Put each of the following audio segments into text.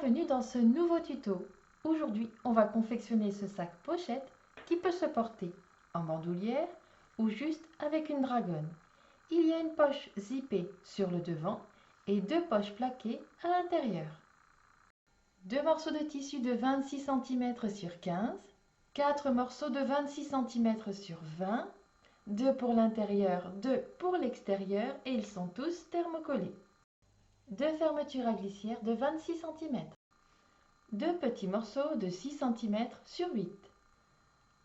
Bienvenue dans ce nouveau tuto. Aujourd'hui, on va confectionner ce sac pochette qui peut se porter en bandoulière ou juste avec une dragonne. Il y a une poche zippée sur le devant et deux poches plaquées à l'intérieur. Deux morceaux de tissu de 26 cm sur 15, quatre morceaux de 26 cm sur 20, deux pour l'intérieur, deux pour l'extérieur et ils sont tous thermocollés. Deux fermetures à glissière de 26 cm. Deux petits morceaux de 6 cm sur 8.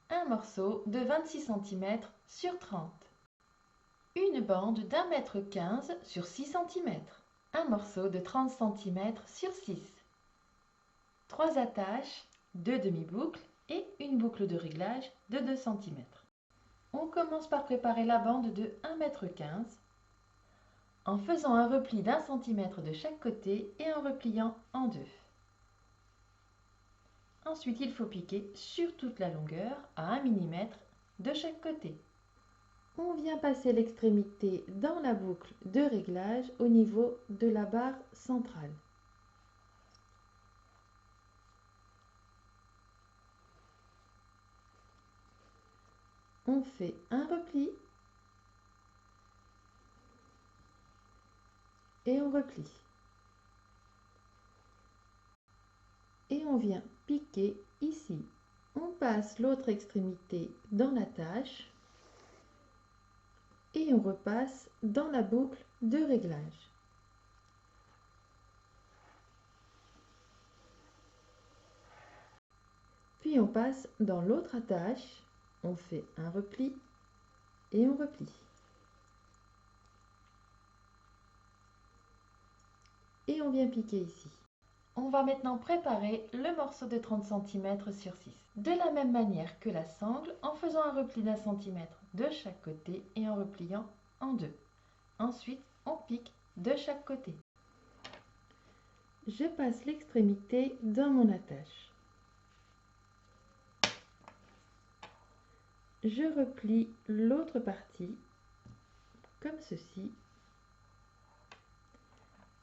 Un morceau de 26 cm sur 30. Une bande d'1,15 m sur 6 cm. Un morceau de 30 cm sur 6. Trois attaches, deux demi-boucles et une boucle de réglage de 2 cm. On commence par préparer la bande de 1,15 m en faisant un repli d'1 cm de chaque côté et en repliant en deux. Ensuite, il faut piquer sur toute la longueur à 1 mm de chaque côté. On vient passer l'extrémité dans la boucle de réglage au niveau de la barre centrale. On fait un repli et on replie. Et on vient piquer ici. On passe l'autre extrémité dans l'attache et on repasse dans la boucle de réglage. Puis on passe dans l'autre attache, on fait un repli et on replie. Et on vient piquer ici. On va maintenant préparer le morceau de 30 cm sur 6. De la même manière que la sangle, en faisant un repli d'1 cm de chaque côté et en repliant en deux. Ensuite, on pique de chaque côté. Je passe l'extrémité dans mon attache. Je replie l'autre partie comme ceci.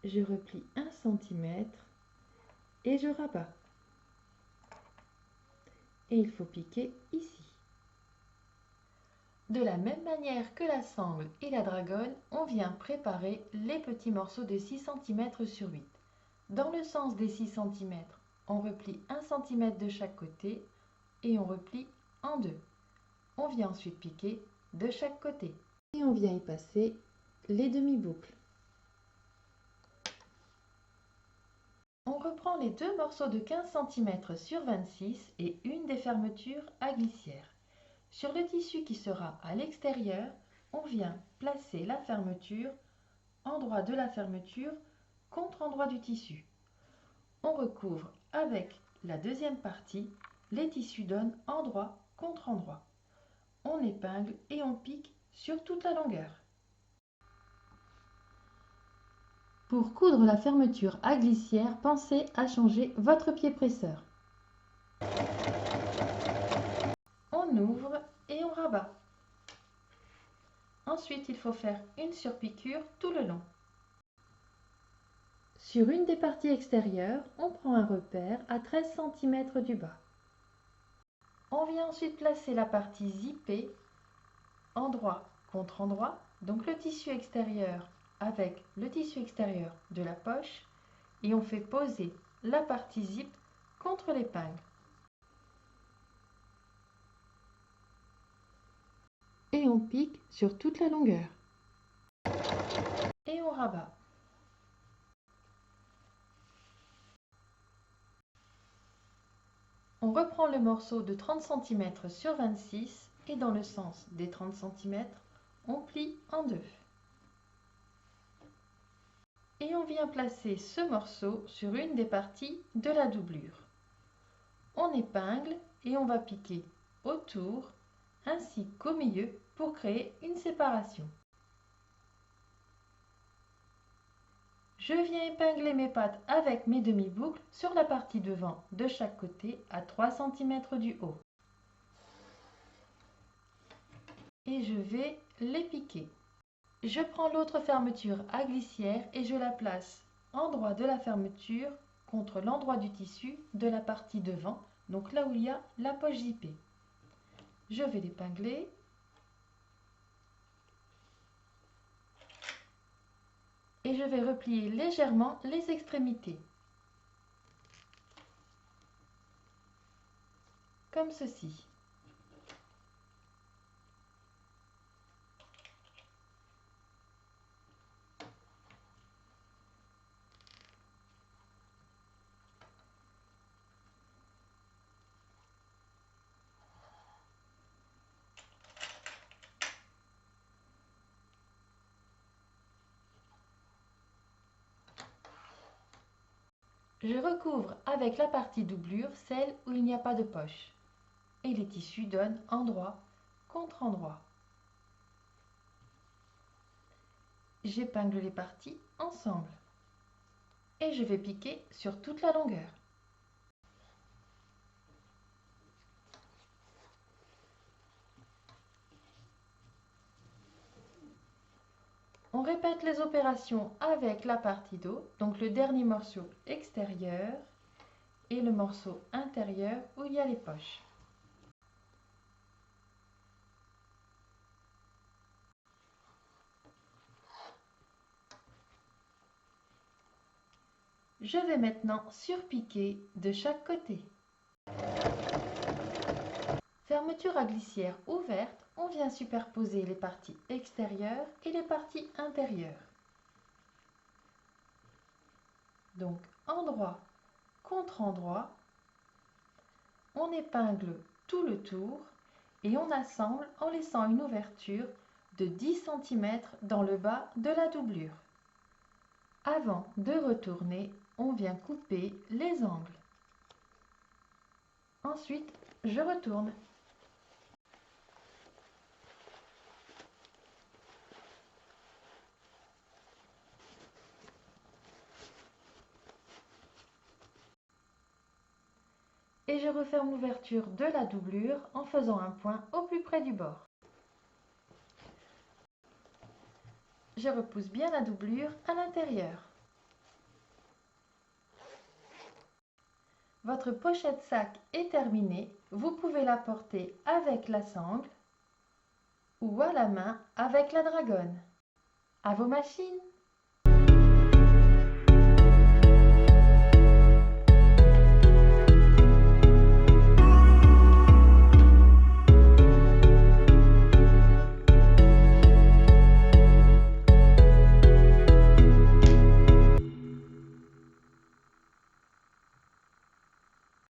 Je replie 1 cm et je rabats. Et il faut piquer ici. De la même manière que la sangle et la dragonne, on vient préparer les petits morceaux de 6 cm sur 8. Dans le sens des 6 cm, on replie 1 cm de chaque côté et on replie en deux. On vient ensuite piquer de chaque côté. Et on vient y passer les demi-boucles. On reprend les deux morceaux de 15 cm sur 26 et une des fermetures à glissière. Sur le tissu qui sera à l'extérieur, on vient placer la fermeture, endroit de la fermeture contre endroit du tissu. On recouvre avec la deuxième partie, les tissus donnent endroit contre endroit. On épingle et on pique sur toute la longueur. Pour coudre la fermeture à glissière, pensez à changer votre pied presseur. On ouvre et on rabat. Ensuite, il faut faire une surpiqûre tout le long. Sur une des parties extérieures, on prend un repère à 13 cm du bas. On vient ensuite placer la partie zippée, endroit contre endroit, donc le tissu extérieur avec le tissu extérieur de la poche, et on fait poser la partie zip contre l'épingle. Et on pique sur toute la longueur. Et on rabat. On reprend le morceau de 30 cm sur 26 et dans le sens des 30 cm, on plie en deux. Et on vient placer ce morceau sur une des parties de la doublure. On épingle et on va piquer autour ainsi qu'au milieu pour créer une séparation. Je viens épingler mes pattes avec mes demi-boucles sur la partie devant de chaque côté à 3 cm du haut. Et je vais les piquer. Je prends l'autre fermeture à glissière et je la place en droit de la fermeture contre l'endroit du tissu de la partie devant, donc là où il y a la poche zippée. Je vais l'épingler. Et je vais replier légèrement les extrémités. Comme ceci. Je recouvre avec la partie doublure celle où il n'y a pas de poche. Et les tissus donnent endroit contre endroit. J'épingle les parties ensemble. Et je vais piquer sur toute la longueur. On répète les opérations avec la partie dos, donc le dernier morceau extérieur et le morceau intérieur où il y a les poches. Je vais maintenant surpiquer de chaque côté. Fermeture à glissière ouverte, on vient superposer les parties extérieures et les parties intérieures. Donc endroit contre endroit, on épingle tout le tour et on assemble en laissant une ouverture de 10 cm dans le bas de la doublure. Avant de retourner, on vient couper les angles. Ensuite, je retourne. Et je referme l'ouverture de la doublure en faisant un point au plus près du bord. Je repousse bien la doublure à l'intérieur. Votre pochette sac est terminée. Vous pouvez la porter avec la sangle ou à la main avec la dragonne. À vos machines!